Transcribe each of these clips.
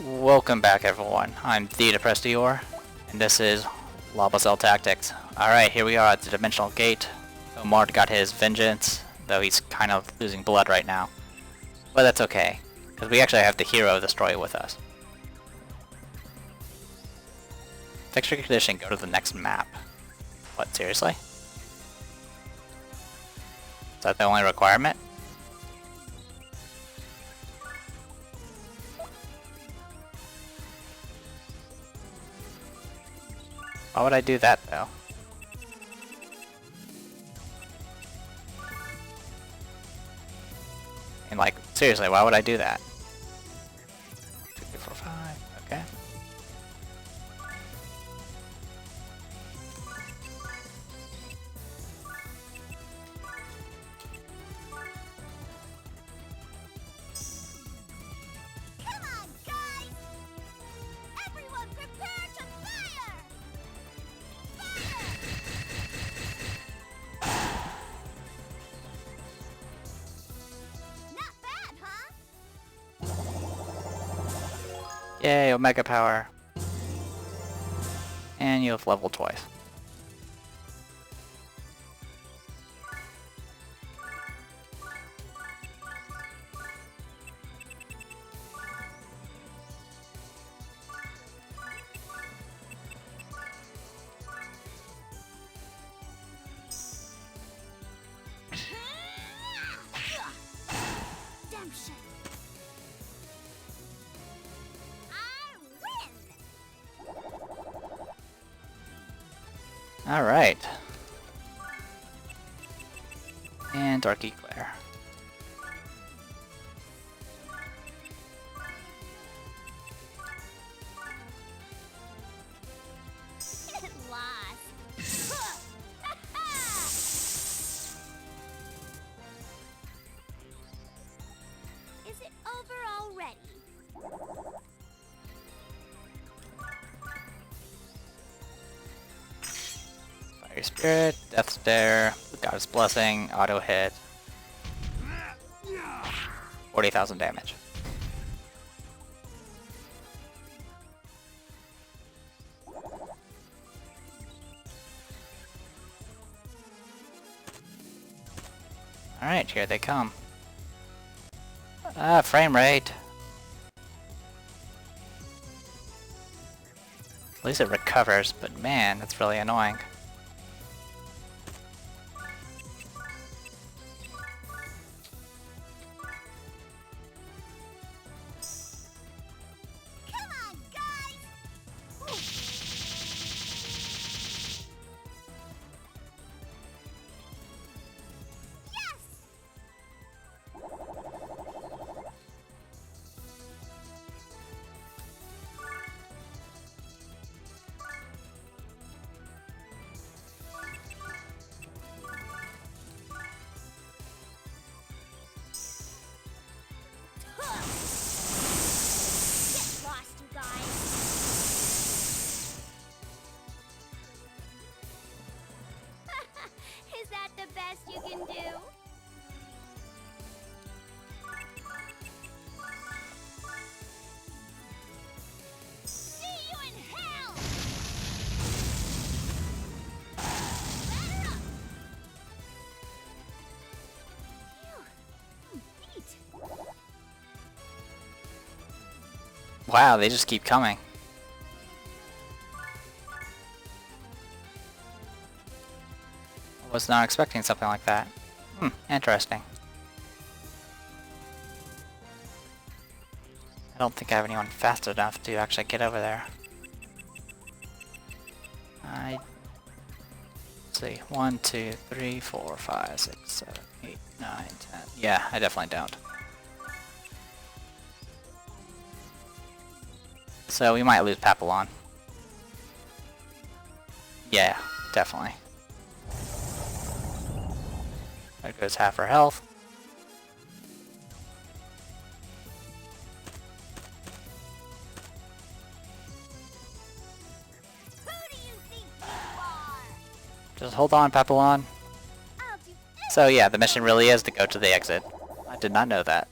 Welcome back everyone, I'm the Depressed Dior, and this is Pucelle Tactics. Alright, here we are at the Dimensional Gate. Omar got his vengeance, though he's kind of losing blood right now. But that's okay, because we actually have the hero of the story with us. Fixture condition, go to the next map. What, seriously? Is that the only requirement? Why would I do that, though? And like, seriously, why would I do that? 2, 3, 4, 5, okay. Come on, guys! Everyone prepare to fire! Not bad, huh? Yay, Omega Power. And you have leveled twice. Redemption. I win. Alright. And Dark Eclair. It lost. Is it over already? Fire Spirit, Death Stare, Goddess Blessing, Auto Hit. 40,000 damage. Alright, here they come. Frame rate. At least it recovers, but man, that's really annoying. Come on, guys! Yes! Get lost, you guys! Is that the best you can do? See you in hell! Ladder up! Phew. Neat. Wow, they just keep coming. I was not expecting something like that. Interesting. I don't think I have anyone fast enough to actually get over there. Let's see, 1, 2, 3, 4, 5, 6, 7, 8, 9, 10. Yeah, I definitely don't. So we might lose Papillon. Yeah, definitely. There goes half her health. Who do you think you are? Just hold on, Papillon. I'll do So yeah, the mission really is to go to the exit. I did not know that.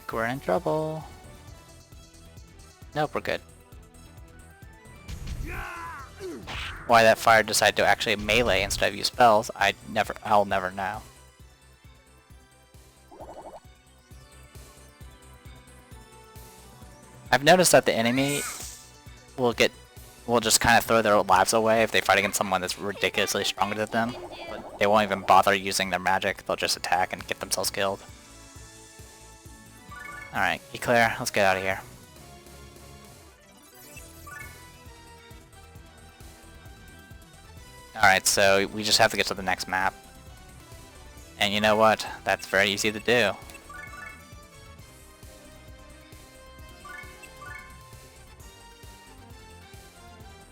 think we're in trouble. Nope, we're good. Why that fire decided to actually melee instead of use spells, I'll never know. I've noticed that the enemy will just kind of throw their lives away if they fight against someone that's ridiculously stronger than them. But they won't even bother using their magic, they'll just attack and get themselves killed. Alright, be clear, let's get out of here. Alright, so we just have to get to the next map. And you know what? That's very easy to do.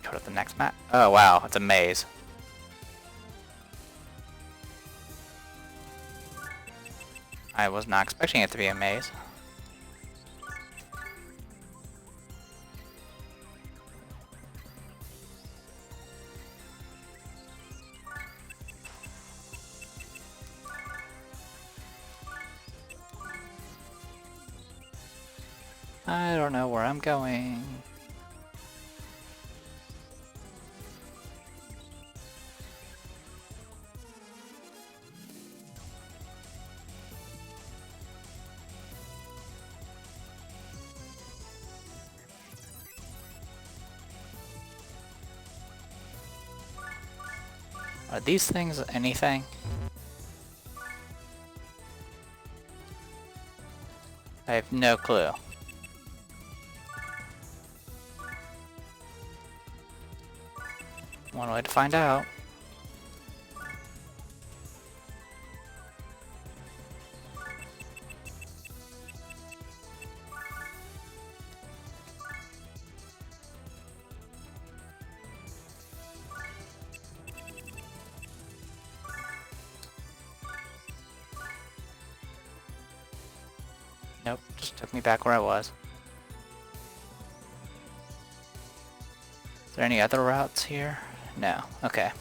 Go to the next map. Oh wow, it's a maze. I was not expecting it to be a maze. I don't know where I'm going. Are these things anything? I have no clue. One way to find out. Nope, just took me back where I was. Is there any other routes here? No. Okay.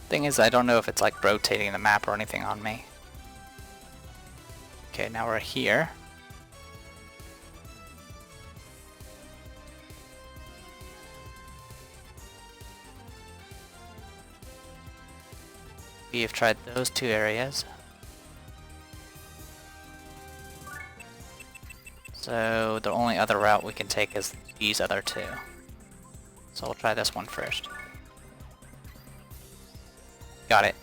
Thing is, I don't know if it's like rotating the map or anything on me. Okay, now we're here. We have tried those two areas. So the only other route we can take is these other two. So we'll try this one first. Got it.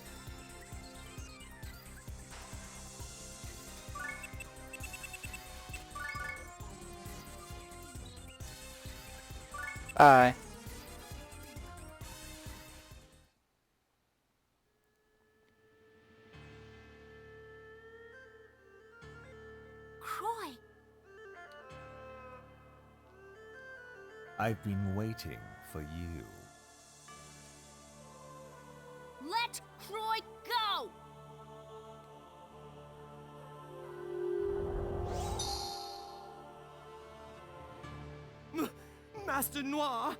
Bye. Croix! I've been waiting for you. Let Croix go! Master Noir,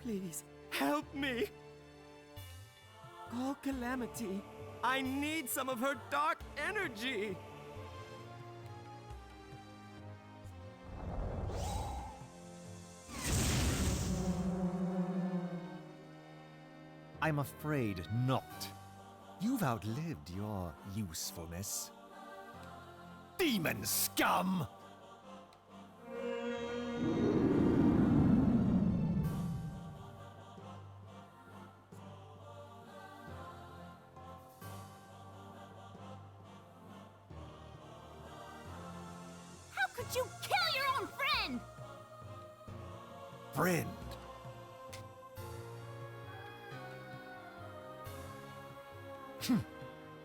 please help me. Oh, Calamity, I need some of her dark energy. I'm afraid not. You've outlived your usefulness. Demon scum! How could you kill your own friend? Friend.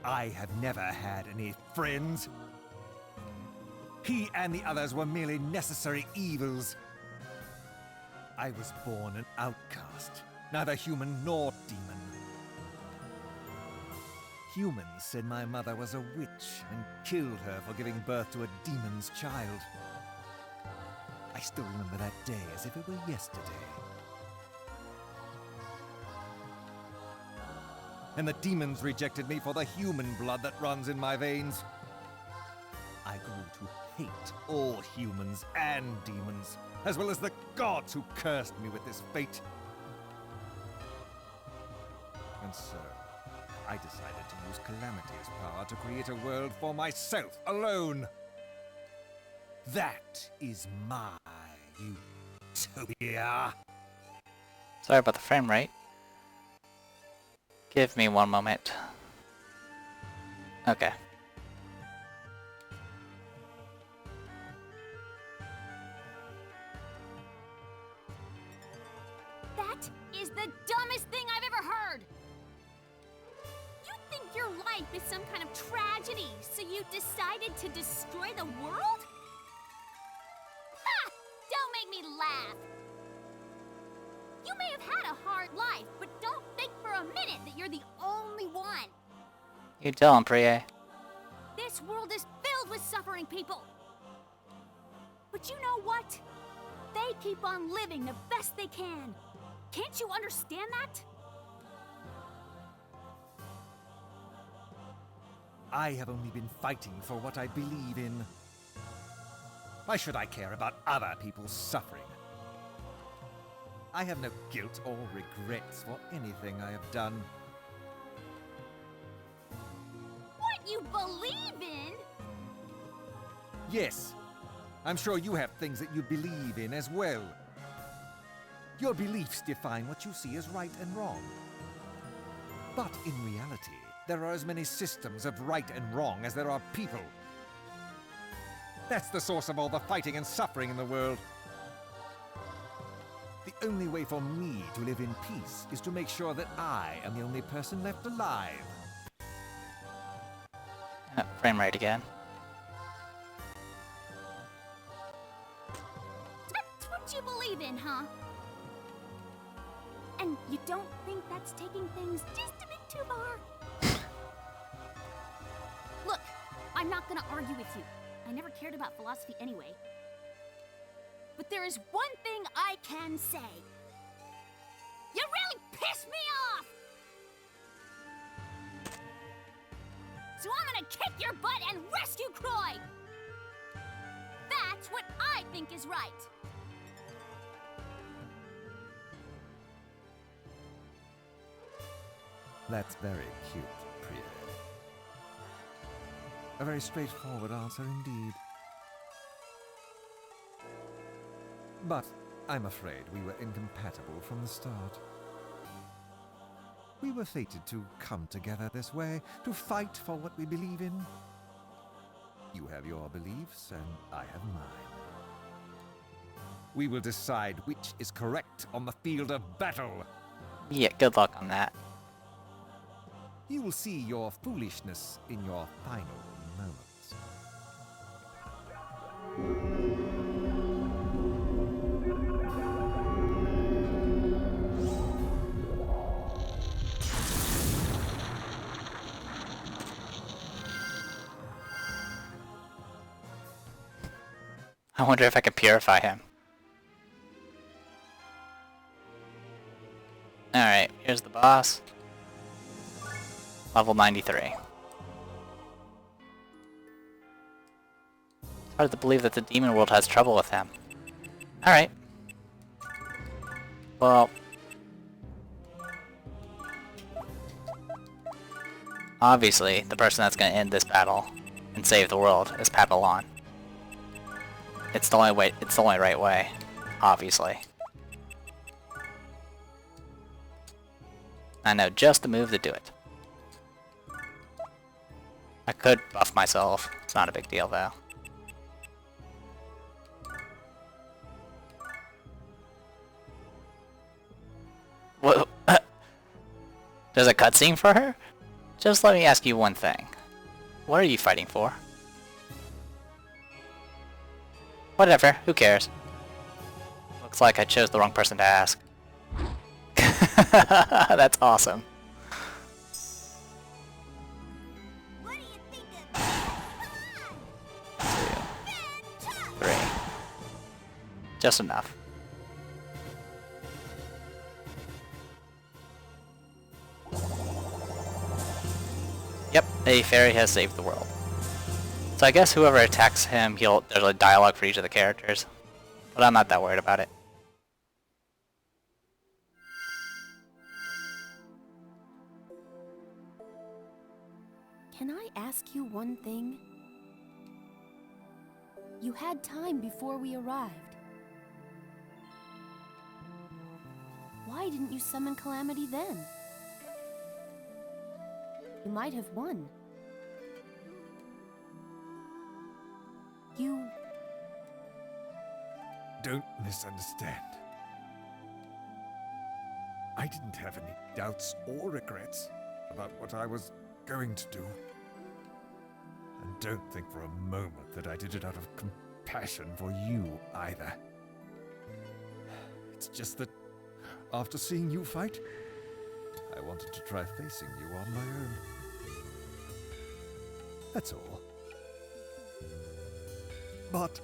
I have never had any friends. He and the others were merely necessary evils. I was born an outcast, neither human nor demon. Humans said my mother was a witch and killed her for giving birth to a demon's child. still remember that day as if it were yesterday. And the demons rejected me for the human blood that runs in my veins. I grew to hate all humans and demons, as well as the gods who cursed me with this fate. And so, I decided to use Calamity's power to create a world for myself alone. That is my utopia. Sorry about the frame rate. Give me one moment. Okay. That is the dumbest thing I've ever heard! You think your life is some kind of tragedy, so you decided to destroy the world? Ha! Don't make me laugh! You may have had a hard life, but don't think for a minute that you're the only one! You tell him, Priye. This world is filled with suffering people! But you know what? They keep on living the best they can. Can't you understand that? I have only been fighting for what I believe in. Why should I care about other people's suffering? I have no guilt or regrets for anything I have done. What you believe in? Yes, I'm sure you have things that you believe in as well. Your beliefs define what you see as right and wrong. But in reality, there are as many systems of right and wrong as there are people. That's the source of all the fighting and suffering in the world. The only way for me to live in peace is to make sure that I am the only person left alive. Frame rate again. That's what you believe in, huh? And you don't think that's taking things just a bit too far? Look, I'm not gonna argue with you. I never cared about philosophy anyway. But there is one thing I can say. You really pissed me off! So I'm gonna kick your butt and rescue Croix! That's what I think is right. That's very cute, Priya. A very straightforward answer indeed. But I'm afraid we were incompatible from the start. We were fated to come together this way, to fight for what we believe in. You have your beliefs, and I have mine. We will decide which is correct on the field of battle. Yeah, good luck on that. You will see your foolishness in your final moments. I wonder if I could purify him. Alright, here's the boss. Level 93. It's hard to believe that the demon world has trouble with him. Alright. Well... obviously, the person that's gonna end this battle and save the world is Papillon. It's the only way, it's the only right way, obviously. I know just the move to do it. I could buff myself. It's not a big deal, though. What? There's a cutscene for her? Just let me ask you one thing. What are you fighting for? Whatever, who cares? Looks like I chose the wrong person to ask. That's awesome. What do you think of 2, 3. Just enough. Yep, a fairy has saved the world. So I guess whoever attacks him, there's a dialogue for each of the characters. But I'm not that worried about it. Can I ask you one thing? You had time before we arrived. Why didn't you summon Calamity then? You might have won. You... Don't misunderstand. I didn't have any doubts or regrets about what I was going to do. And don't think for a moment that I did it out of compassion for you either. It's just that after seeing you fight, I wanted to try facing you on my own. That's all. But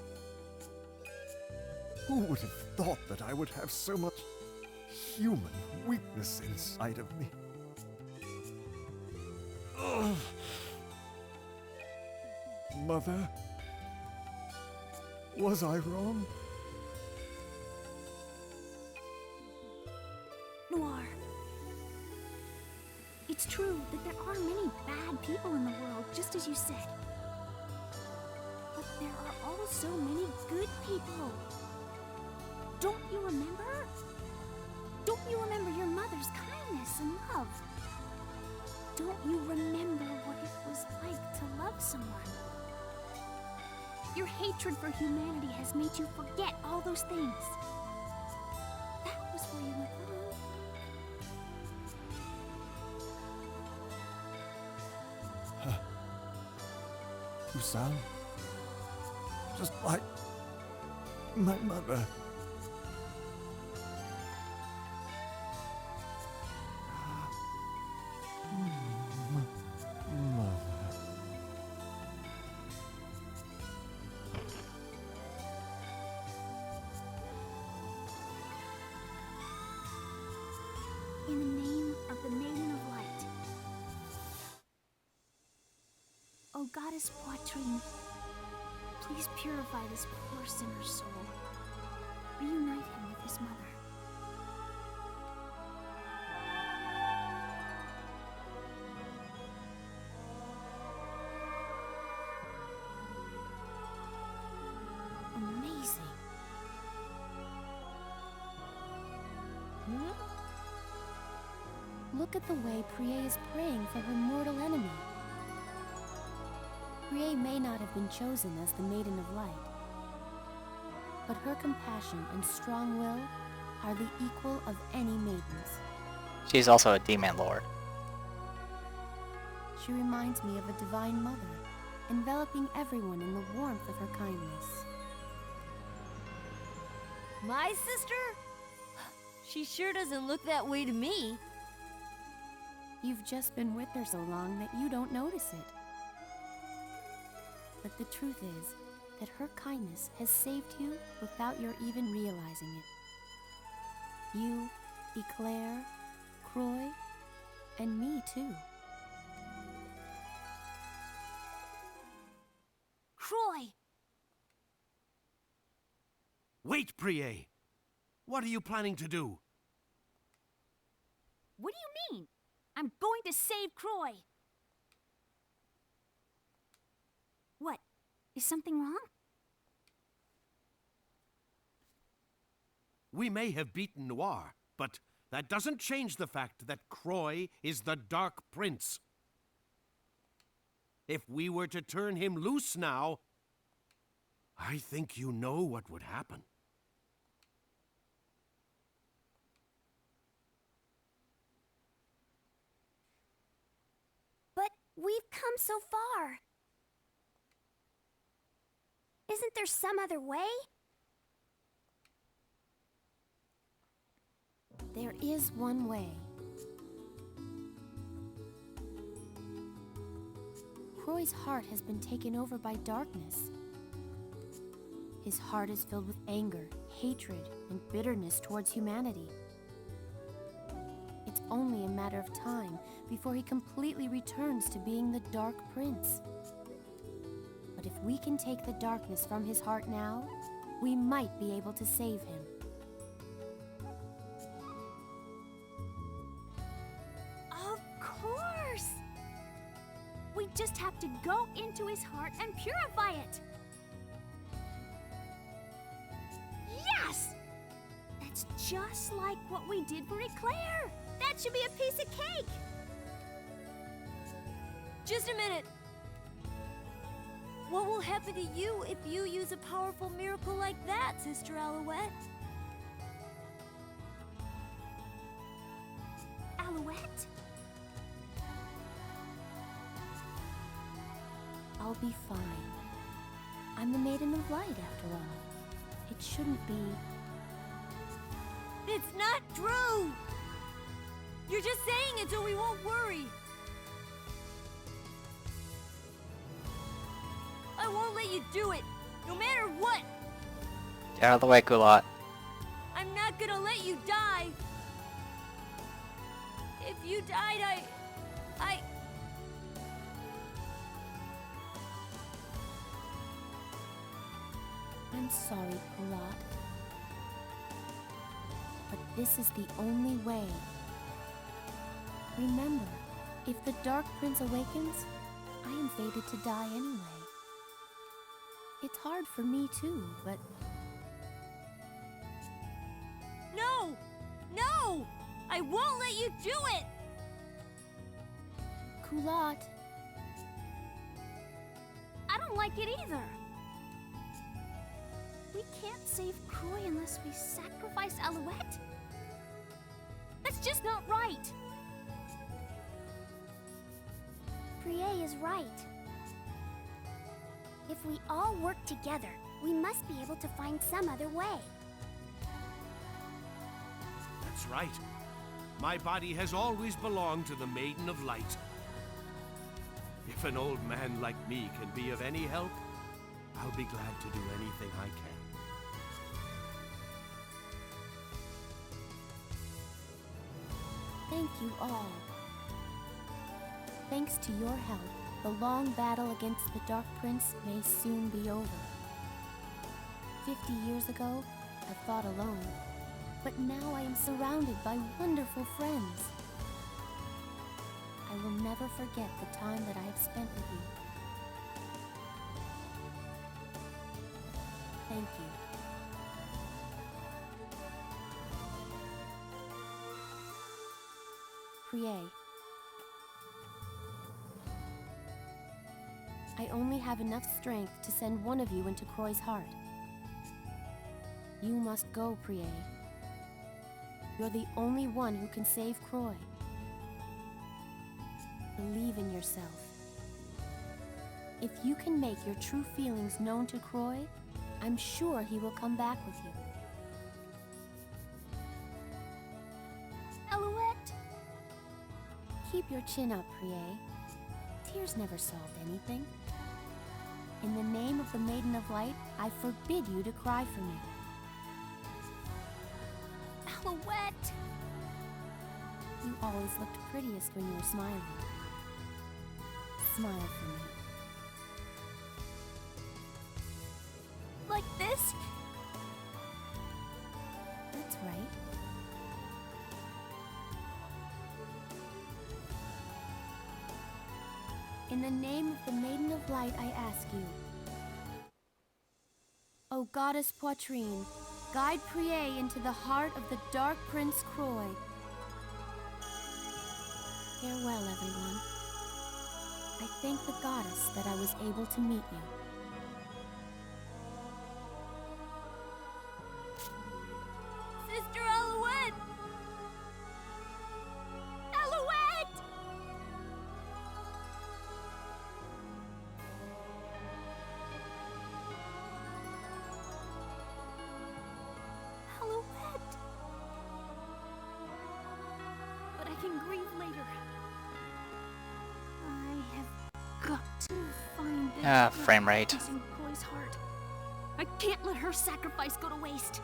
who would have thought that I would have so much human weakness inside of me? Ugh. Mother, was I wrong? Noir. It's true that there are many bad people in the world, just as you said. But there are also many good people. Don't you remember? Don't you remember your mother's kindness and love? Don't you remember what it was like to love someone? Your hatred for humanity has made you forget all those things. That was where you went wrong. You sound just like my mother. In the name of the Maiden of Light. O Goddess Poitrine, please purify this poor sinner's soul. Reunite him with his mother. Amazing. Look at the way Priye is praying for her mortal enemy. Priye may not have been chosen as the Maiden of Light, but her compassion and strong will are the equal of any maidens. She's also a demon lord. She reminds me of a divine mother, enveloping everyone in the warmth of her kindness. My sister? She sure doesn't look that way to me. You've just been with her so long that you don't notice it. But the truth is that her kindness has saved you without your even realizing it. You, Eclair, Croix, and me too. Croix! Wait, Priye! What are you planning to do? What do you mean? I'm going to save Croix. What? Is something wrong? We may have beaten Noir, but that doesn't change the fact that Croix is the Dark Prince. If we were to turn him loose now, I think you know what would happen. But we've come so far. Isn't there some other way? There is one way. Croix's heart has been taken over by darkness. His heart is filled with anger, hatred, and bitterness towards humanity. It's only a matter of time before he completely returns to being the Dark Prince. But if we can take the darkness from his heart now, we might be able to save him. Of course! We just have to go into his heart and purify it! Yes! That's just like what we did for Eclair! That should be a piece of cake! Just a minute. What will happen to you if you use a powerful miracle like that, Sister Alouette? Alouette? I'll be fine. I'm the Maiden of Light, after all. It shouldn't be... It's not true! You're just saying it so we won't worry. I won't let you do it, no matter what. Get out of the way, Kulot. I'm not gonna let you die. If you died, I'm sorry, Kulot. But this is the only way. Remember, if the Dark Prince awakens, I am fated to die anyway. It's hard for me too, but... No! No! I won't let you do it! Kulot, I don't like it either. We can't save Croix unless we sacrifice Alouette. That's just not right. Prié is right. If we all work together, we must be able to find some other way. That's right. My body has always belonged to the Maiden of Light. If an old man like me can be of any help, I'll be glad to do anything I can. thank you all. Thanks to your help, the long battle against the Dark Prince may soon be over. 50 years ago, I fought alone, but now I am surrounded by wonderful friends. I will never forget the time that I have spent with you. Thank you. Prié. I only have enough strength to send one of you into Croix's heart. You must go, Prié. You're the only one who can save Croix. Believe in yourself. If you can make your true feelings known to Croix, I'm sure he will come back with you. Alouette! Keep your chin up, Prié. Tears never solved anything. In the name of the Maiden of Light, I forbid you to cry for me. Alouette! You always looked prettiest when you were smiling. Smile for me. Like this? That's right. In the name of the Maiden of Light, I ask you. O Goddess Poitrine, guide Prié into the heart of the Dark Prince Croix. Farewell, everyone. I thank the Goddess that I was able to meet you. Sister Alouette! Alouette! Alouette! But I can grieve later. I have got to find this Frame rate. in Croix's heart. I can't let her sacrifice go to waste.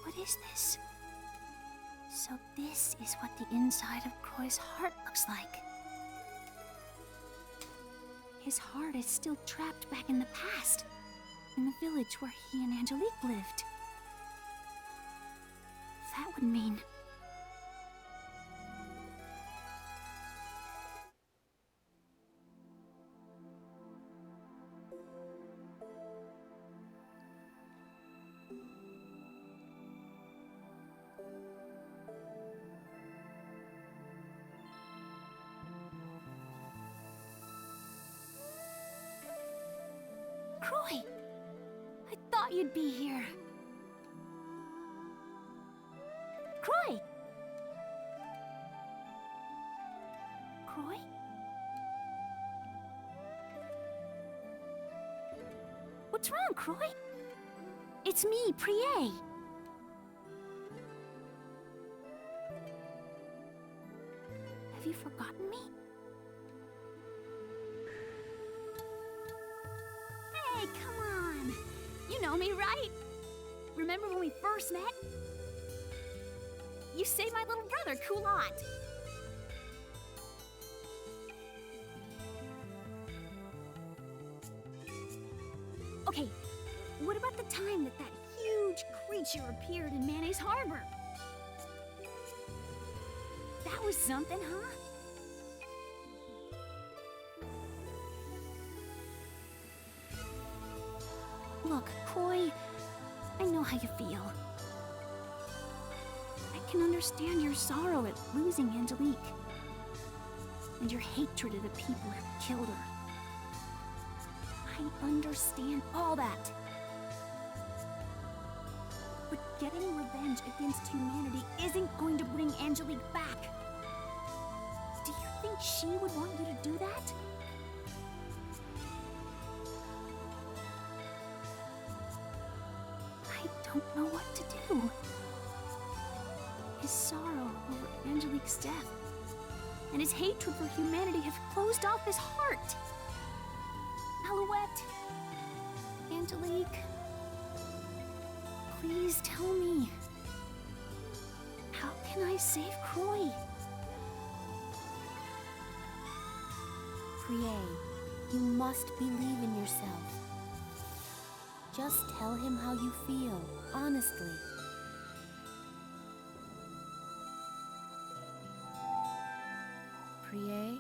What is this? So this is what the inside of Croix's heart looks like. His heart is still trapped back in the past, in the village where he and Angelique lived. That would mean... Croix! I thought you'd be here. Croix! Croix? What's wrong, Croix? It's me, Prié. Have you forgotten me? Hey, come on! You know me, right? Remember when we first met? You saved my little brother, Coulot. Okay, what about the time that huge creature appeared in Mayonnaise Harbor? That was something, huh? Look, Croix, I know how you feel. I can understand your sorrow at losing Angelique, and your hatred of the people who killed her. I understand all that. But getting revenge against humanity isn't going to bring Angelique back. Do you think she would want you to do that? I don't know what to do. His sorrow over Angelique's death and his hatred for humanity have closed off his heart. Alouette, Angelique, please tell me, how can I save Croix? Prié, you must believe in yourself. Just tell him how you feel, honestly. Prié,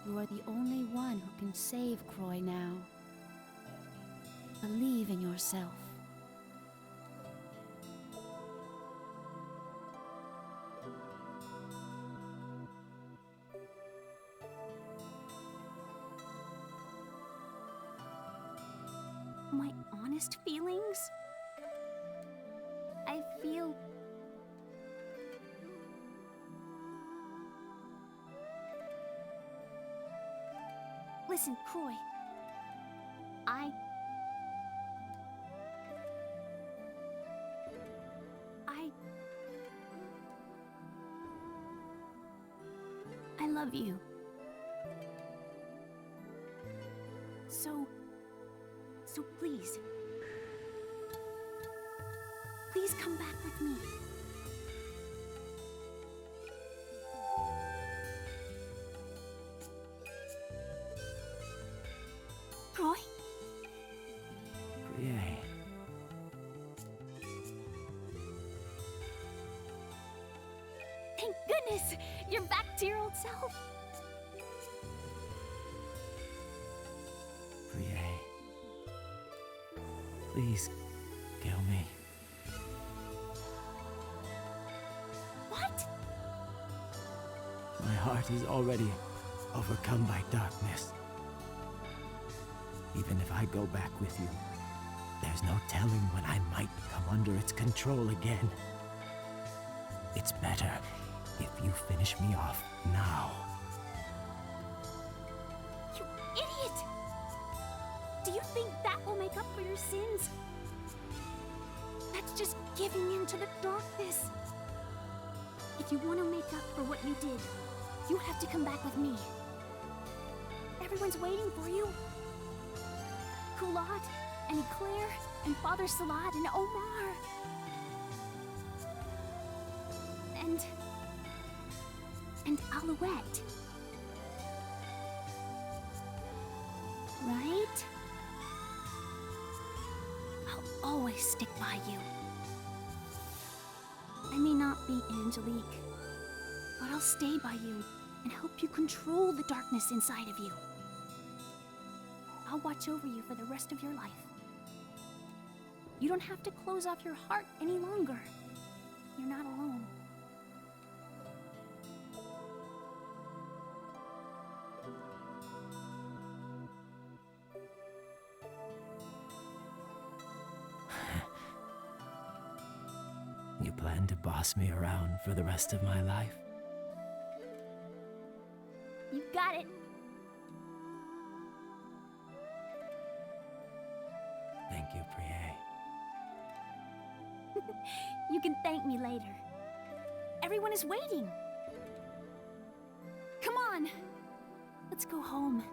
you are the only one who can save Croix now. Believe in yourself. My honest feelings? I feel... Listen, Croix. I love you. So please. Please come back with me. Croix? Prié. Thank goodness! You're back to your old self. Prié. Please, kill me. What? My heart is already overcome by darkness. Even if I go back with you, there's no telling when I might come under its control again. It's better if you finish me off now. You idiot! Do you think that will make up for your sins? That's just giving in to the darkness. If you want to make up for what you did, you have to come back with me. Everyone's waiting for you. Kulat, and Eclair, and Father Salad, and Omar. And Alouette. Right? I'll always stick by you. I may not be Angelique, but I'll stay by you and help you control the darkness inside of you. I'll watch over you for the rest of your life. You don't have to close off your heart any longer. You're not alone. You plan to boss me around for the rest of my life? You got it. Thank you, Priye. You can thank me later. Everyone is waiting. Come on. Let's go home.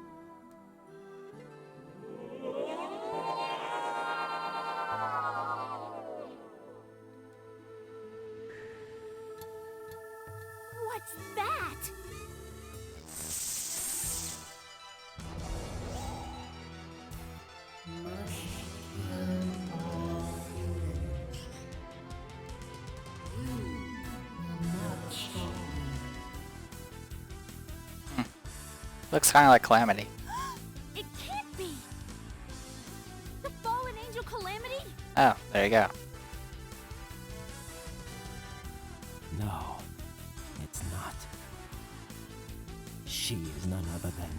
What's that? Looks kind of like Calamity. It can't be. The fallen angel Calamity? Oh, there you go. No, it's not. She is none other than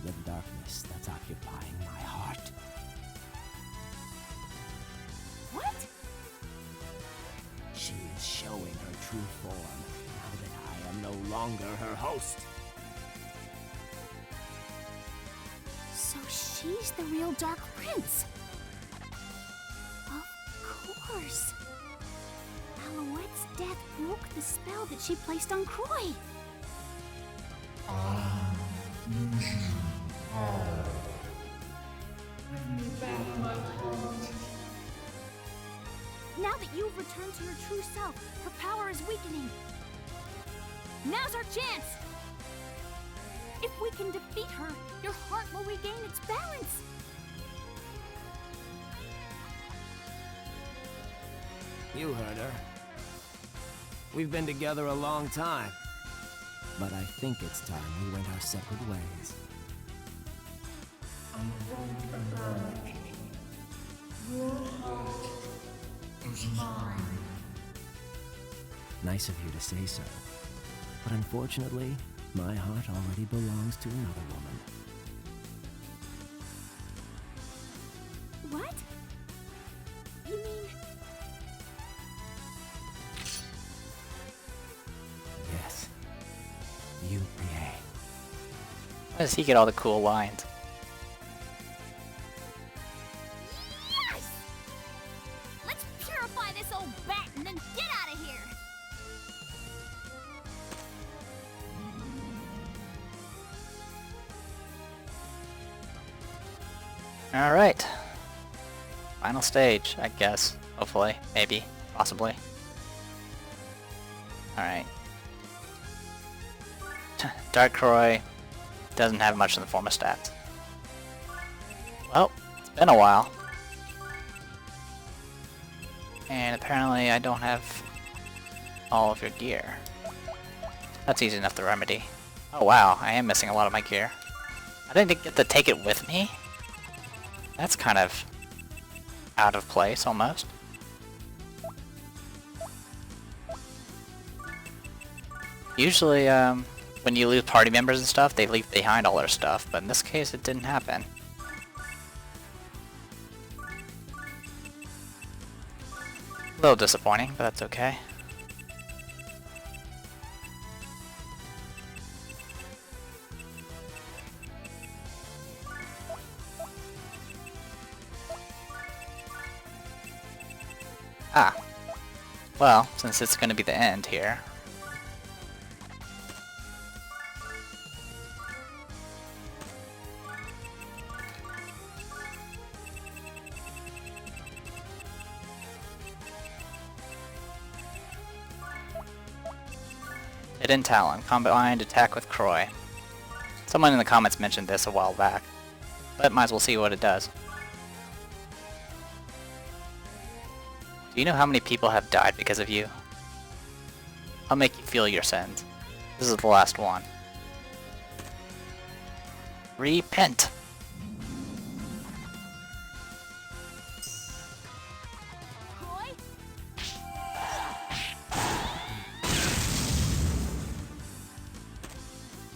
the darkness that's occupying my heart. What? She is showing her true form now that I am no longer her host. So she's the real Dark Prince. Of course. Alouette's death broke the spell that she placed on Croix. Now that you've returned to your true self, her power is weakening. Now's our chance! If we can defeat her, your heart will regain its balance. You heard her. We've been together a long time. But I think it's time we went our separate ways. Nice of you to say so. But unfortunately, my heart already belongs to another woman. What? You mean... Yes. You, Priye. How does he get all the cool lines? Yes! Let's purify this old bat and then get out of here! Alright. Final stage, I guess. Hopefully. Maybe. Possibly. Alright. Dark Croix doesn't have much in the form of stats. Well, it's been a while. And apparently I don't have all of your gear. That's easy enough to remedy. Oh wow, I am missing a lot of my gear. I didn't get to take it with me? That's kind of out of place, almost. Usually, when you lose party members and stuff, they leave behind all their stuff, but in this case, it didn't happen. A little disappointing, but that's okay. Ah. Well, since it's going to be the end here. Hidden Talon, combined attack with Croix. Someone in the comments mentioned this a while back, but might as well see what it does. Do you know how many people have died because of you? I'll make you feel your sins. This is the last one. Repent! Croix?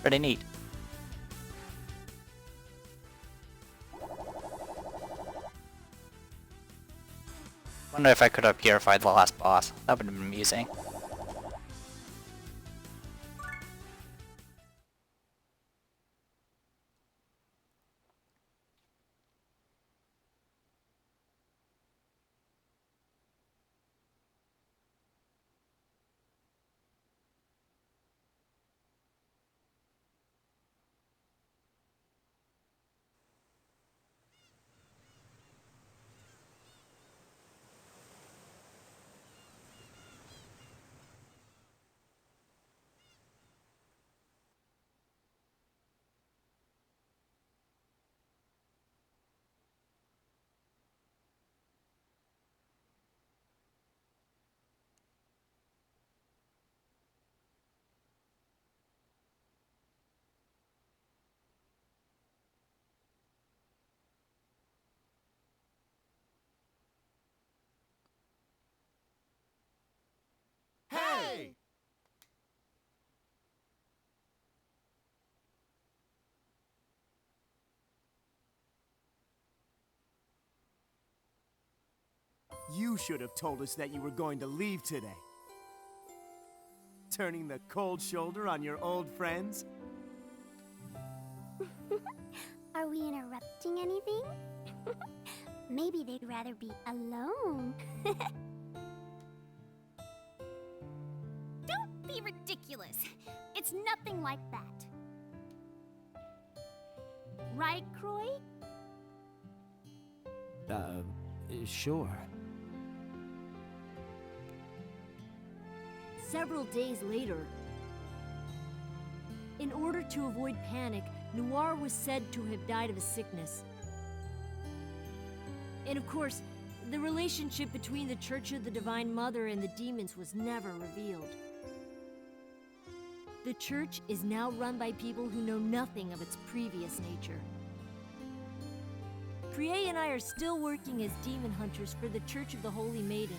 Pretty neat. Wonder if I could have purified the last boss. That would have been amusing. Hey! You should have told us that you were going to leave today. Turning the cold shoulder on your old friends? Are we interrupting anything? Maybe they'd rather be alone. Don't be ridiculous. It's nothing like that. Right, Croix? Sure. Several days later, in order to avoid panic, Noir was said to have died of a sickness. And of course, the relationship between the Church of the Divine Mother and the demons was never revealed. The church is now run by people who know nothing of its previous nature. Kriei and I are still working as demon hunters for the Church of the Holy Maiden.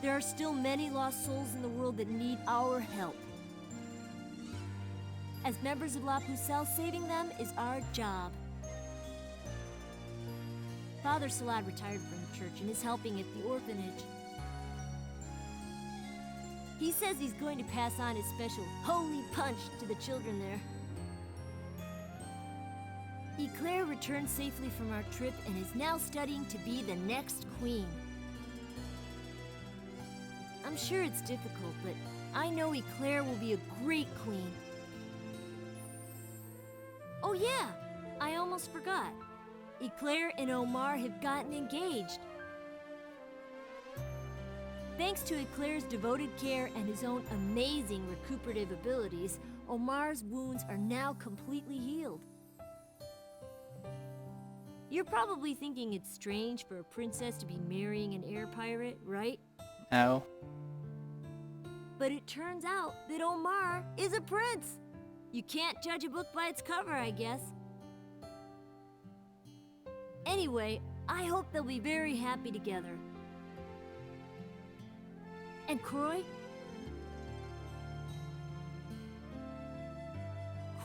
There are still many lost souls in the world that need our help. As members of La Pucelle, saving them is our job. Father Salad retired from the church and is helping at the orphanage. He says he's going to pass on his special holy punch to the children there. Eclair returned safely from our trip and is now studying to be the next queen. I'm sure it's difficult, but I know Eclair will be a great queen. Oh yeah, I almost forgot. Eclair and Omar have gotten engaged. Thanks to Eclair's devoted care and his own amazing recuperative abilities, Omar's wounds are now completely healed. You're probably thinking it's strange for a princess to be marrying an air pirate, right? No. But it turns out that Omar is a prince. You can't judge a book by its cover, I guess. Anyway, I hope they'll be very happy together. And Croix?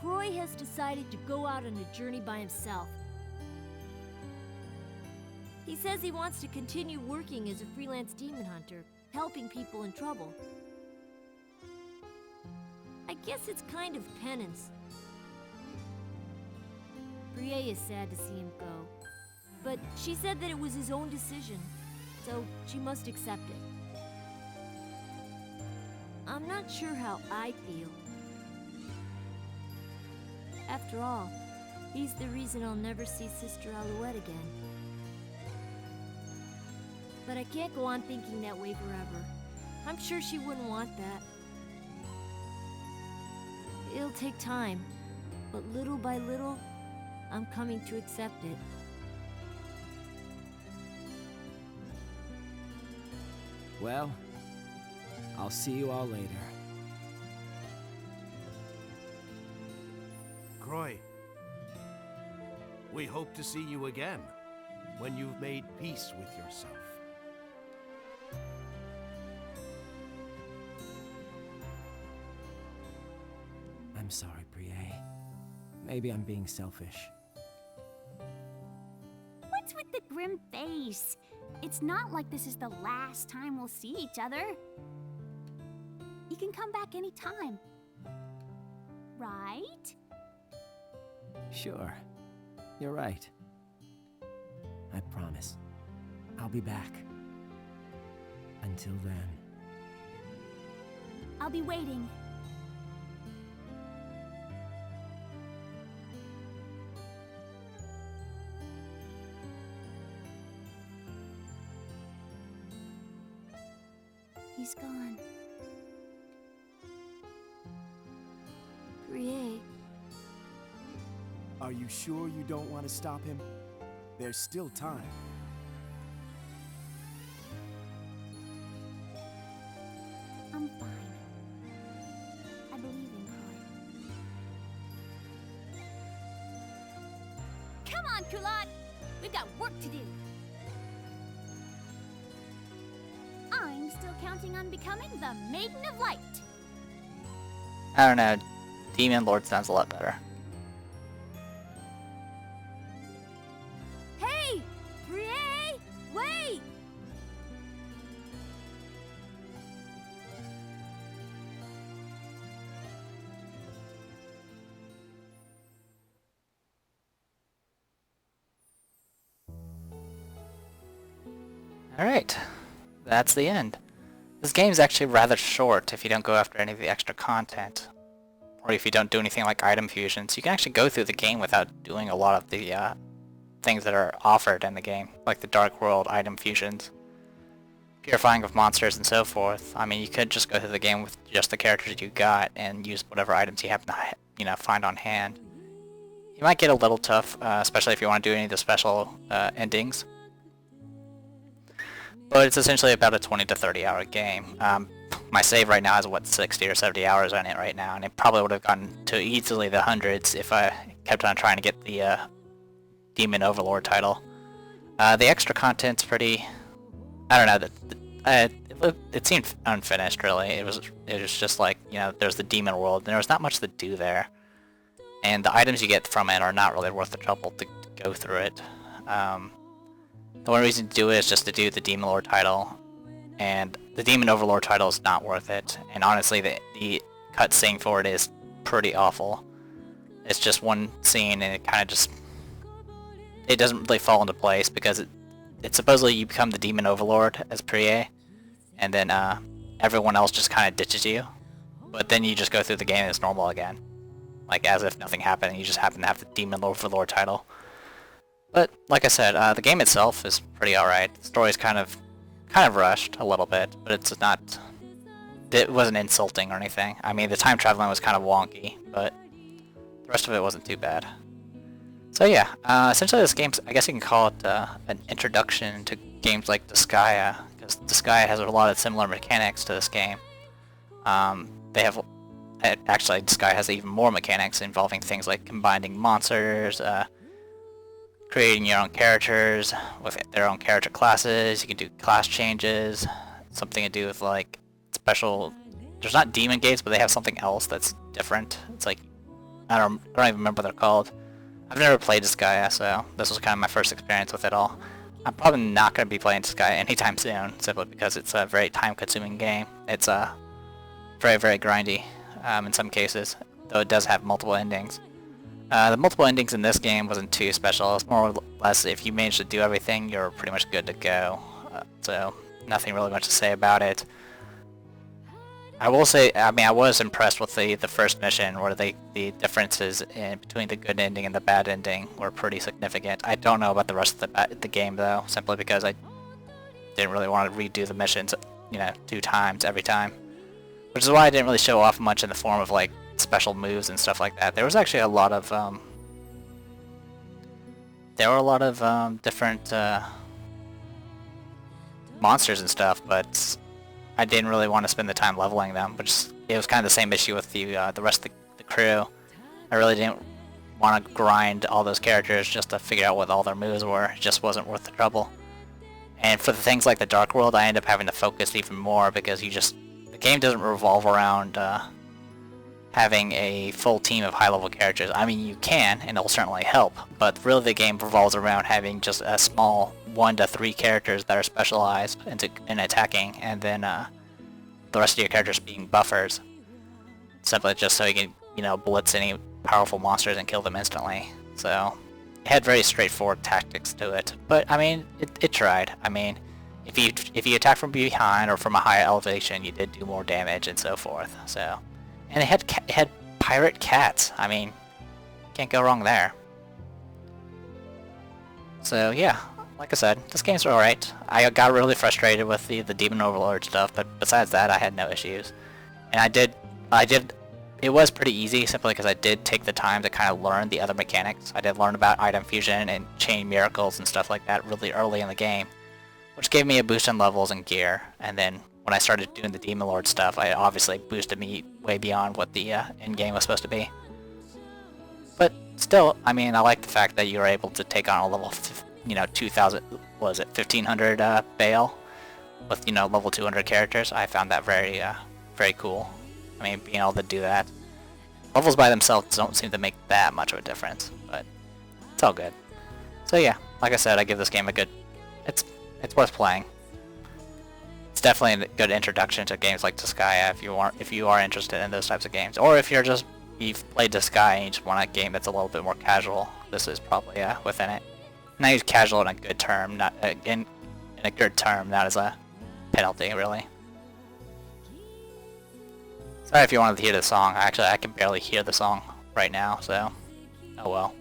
Croix has decided to go out on a journey by himself. He says he wants to continue working as a freelance demon hunter, helping people in trouble. I guess it's kind of penance. Brie is sad to see him go, but she said that it was his own decision. so she must accept it. I'm not sure how I feel. After all, he's the reason I'll never see Sister Alouette again. But I can't go on thinking that way forever. I'm sure she wouldn't want that. It'll take time, but little by little, I'm coming to accept it. Well, I'll see you all later. Croix, we hope to see you again when you've made peace with yourself. I'm sorry, Brie. Maybe I'm being selfish. What's with the grim face? It's not like this is the last time we'll see each other. You can come back anytime. Right? Sure. You're right. I promise. I'll be back. Until then. I'll be waiting. He's gone. Brie, Are you sure you don't want to stop him? There's still time. I'm fine. I believe in Croix. Come on, Culotte! We've got work to do. I'm still counting on becoming the Maiden of Light. I don't know. Demon Lord sounds a lot better. hey! Brie, wait! Alright. That's the end. This game's actually rather short if you don't go after any of the extra content. Or if you don't do anything like item fusions. You can actually go through the game without doing a lot of the things that are offered in the game. Like the Dark World item fusions. Purifying of monsters and so forth. I mean, you could just go through the game with just the characters you got and use whatever items you happen to, find on hand. You might get a little tough, especially if you want to do any of the special endings. But it's essentially about a 20 to 30 hour game. My save right now is, 60 or 70 hours on it right now, and it probably would have gotten to easily the hundreds if I kept on trying to get the Demon Overlord title. The extra content's pretty... I don't know, it seemed unfinished, really. It was just like, there's the Demon World, and there was not much to do there. And the items you get from it are not really worth the trouble to go through it. The only reason to do it is just to do the Demon Lord title, and the Demon Overlord title is not worth it. And honestly, the cutscene for it is pretty awful. It's just one scene, and it kind of just... it doesn't really fall into place, because it's supposedly you become the Demon Overlord as Prie, and then everyone else just kind of ditches you. But then you just go through the game as normal again. Like as if nothing happened, and you just happen to have the Demon Overlord title. But, like I said, the game itself is pretty alright. The story's kind of rushed a little bit, but it's not... it wasn't insulting or anything. I mean, the time traveling was kind of wonky, but the rest of it wasn't too bad. So yeah, essentially this game's, I guess you can call it an introduction to games like Disgaea, because Disgaea has a lot of similar mechanics to this game. They have... actually, Disgaea has even more mechanics involving things like combining monsters, creating your own characters with their own character classes. You can do class changes, something to do with like special... there's not demon gates, but they have something else that's different. It's like, I don't even remember what they're called. I've never played Disgaea, so this was kind of my first experience with it all. I'm probably not going to be playing Disgaea anytime soon, simply because it's a very time-consuming game. It's very, very grindy in some cases, though it does have multiple endings. The multiple endings in this game wasn't too special. It's more or less if you manage to do everything, you're pretty much good to go. so nothing really much to say about it. I will say, I mean, I was impressed with the first mission, where the differences in between the good ending and the bad ending were pretty significant. I don't know about the rest of the game though, simply because I didn't really want to redo the missions, you know, 2 times every time, which is why I didn't really show off much in the form of like special moves and stuff like that. There was actually a lot of different monsters and stuff, but I didn't really want to spend the time leveling them, which it was kind of the same issue with the rest of the crew. I really didn't want to grind all those characters just to figure out what all their moves were. It just wasn't worth the trouble. And for the things like the Dark World, I end up having to focus even more because the game doesn't revolve around having a full team of high-level characters. I mean, you can, and it'll certainly help, but really the game revolves around having just a small 1 to 3 characters that are specialized in attacking, and then the rest of your characters being buffers, simply just so you can, you know, blitz any powerful monsters and kill them instantly. So it had very straightforward tactics to it, but I mean, it tried. I mean, if you attack from behind or from a higher elevation, you did do more damage and so forth. So, and it had pirate cats. I mean, can't go wrong there. So yeah, like I said, this game's alright. I got really frustrated with the Demon Overlord stuff, but besides that, I had no issues. And it was pretty easy, simply because I did take the time to kind of learn the other mechanics. I did learn about item fusion and chain miracles and stuff like that really early in the game, which gave me a boost in levels and gear. And then when I started doing the Demon Lord stuff, I obviously boosted me way beyond what the end game was supposed to be. But still, I mean, I like the fact that you were able to take on a level, 2,000, was it 1,500 Bale with, level 200 characters. I found that very, very cool. I mean, being able to do that. Levels by themselves don't seem to make that much of a difference, but it's all good. So yeah, like I said, I give this game a good, it's worth playing. It's definitely a good introduction to games like Disgaea if you are interested in those types of games, or if you've played Disgaea and you just want a game that's a little bit more casual. This is probably within it. And I use casual in a good term, not in a good term, not as a penalty, really. Sorry if you wanted to hear the song. Actually, I can barely hear the song right now, so oh well.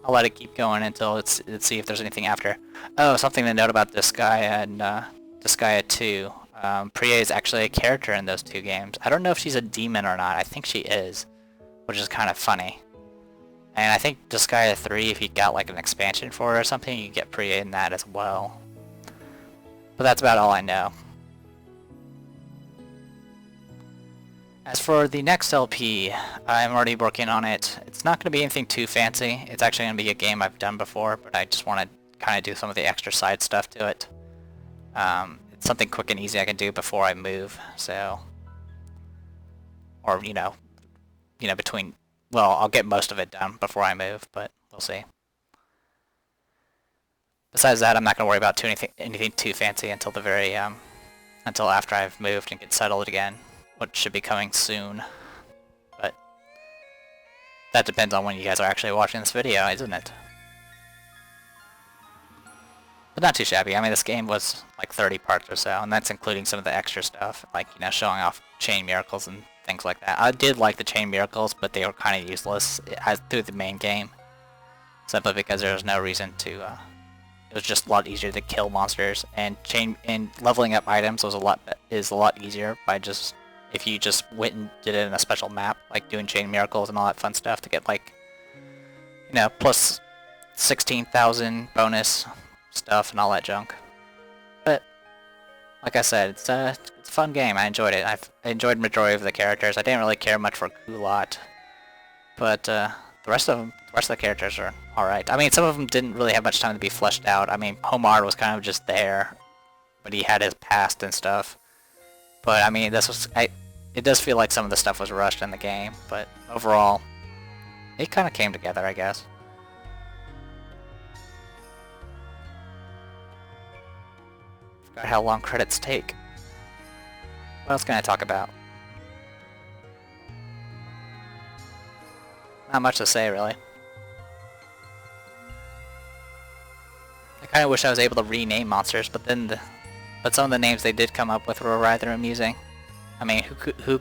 I'll let it keep going until let's see if there's anything after. Oh, something to note about Disgaea and Disgaea 2. Priya is actually a character in those 2 games. I don't know if she's a demon or not. I think she is, which is kind of funny. And I think Disgaea 3, if you got like an expansion for it or something, you get Priya in that as well. But that's about all I know. As for the next LP, I'm already working on it. It's not going to be anything too fancy. It's actually going to be a game I've done before, but I just want to kind of do some of the extra side stuff to it. It's something quick and easy I can do before I move, so... Or, between... Well, I'll get most of it done before I move, but we'll see. Besides that, I'm not going to worry about anything too fancy until the very, until after I've moved and get settled again, which should be coming soon. But that depends on when you guys are actually watching this video, isn't it? But not too shabby. I mean, this game was like 30 parts or so, and that's including some of the extra stuff, like, showing off chain miracles and things like that. I did like the chain miracles, but they were kind of useless through the main game, simply because there was no reason to. It was just a lot easier to kill monsters, and leveling up items is a lot easier by just if you just went and did it in a special map, like doing chain miracles and all that fun stuff to get like, plus 16,000 bonus stuff and all that junk. But like I said, it's a fun game. I enjoyed it. I enjoyed majority of the characters. I didn't really care much for Gulat, but the rest of the characters are alright. I mean, some of them didn't really have much time to be fleshed out. I mean, Homar was kind of just there, but he had his past and stuff. But I mean, it does feel like some of the stuff was rushed in the game, but overall, it kind of came together, I guess. Forgot how long credits take. What else can I talk about? Not much to say, really. I kind of wish I was able to rename monsters, but then but some of the names they did come up with were rather amusing. I mean, who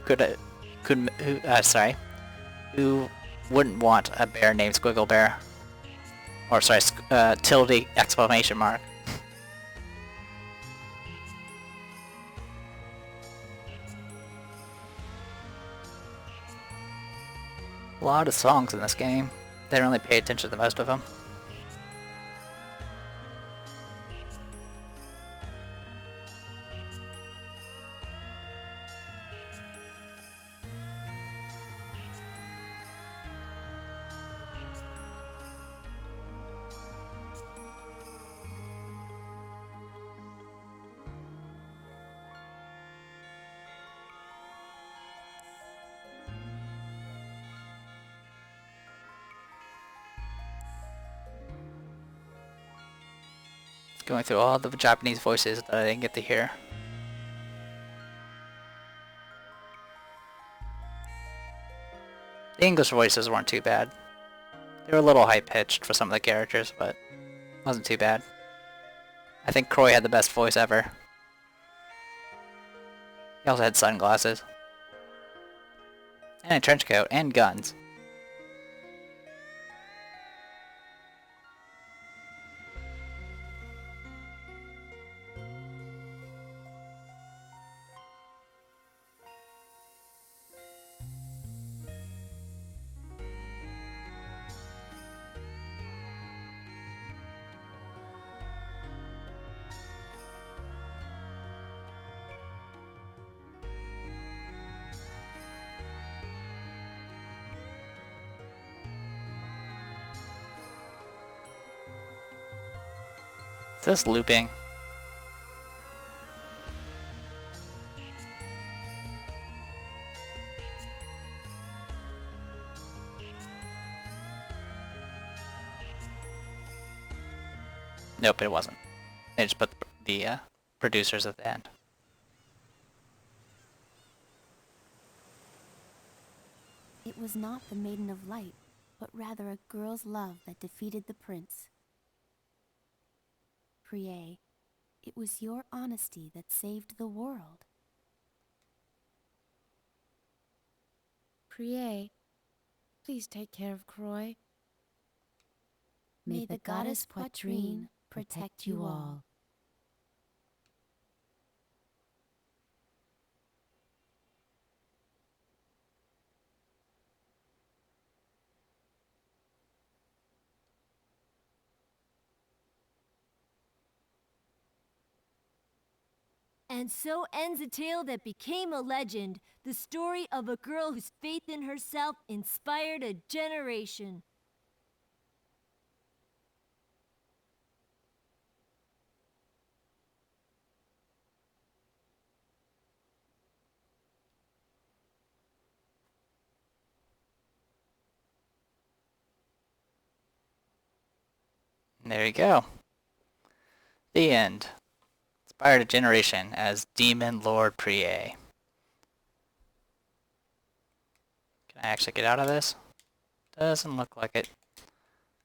wouldn't want a bear named Squiggle Bear? Or sorry, tilde exclamation mark. A lot of songs in this game. Didn't really pay attention to most of them. Going through all the Japanese voices that I didn't get to hear. The English voices weren't too bad. They were a little high-pitched for some of the characters, but wasn't too bad. I think Croix had the best voice ever. He also had sunglasses. And a trench coat, and guns. Is this looping? Nope, it wasn't. They just put the producers at the end. It was not the Maiden of Light, but rather a girl's love that defeated the prince. Prie, it was your honesty that saved the world. Prie, please take care of Croix. May the goddess Poitrine protect you all. And so ends a tale that became a legend, the story of a girl whose faith in herself inspired a generation. There you go. The end. Inspired a generation as Demon Lord Prie. Can I actually get out of this? Doesn't look like it.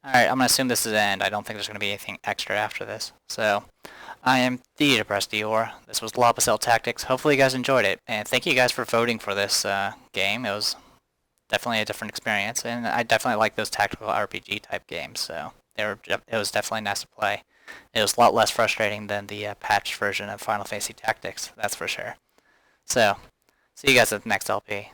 Alright, I'm going to assume this is the end. I don't think there's going to be anything extra after this. So, I am the Depressed Eeyore. This was Pucelle Tactics. Hopefully you guys enjoyed it. And thank you guys for voting for this game. It was definitely a different experience. And I definitely like those tactical RPG type games. So, it was definitely nice to play. It was a lot less frustrating than the patched version of Final Fantasy Tactics, that's for sure. So, see you guys at the next LP.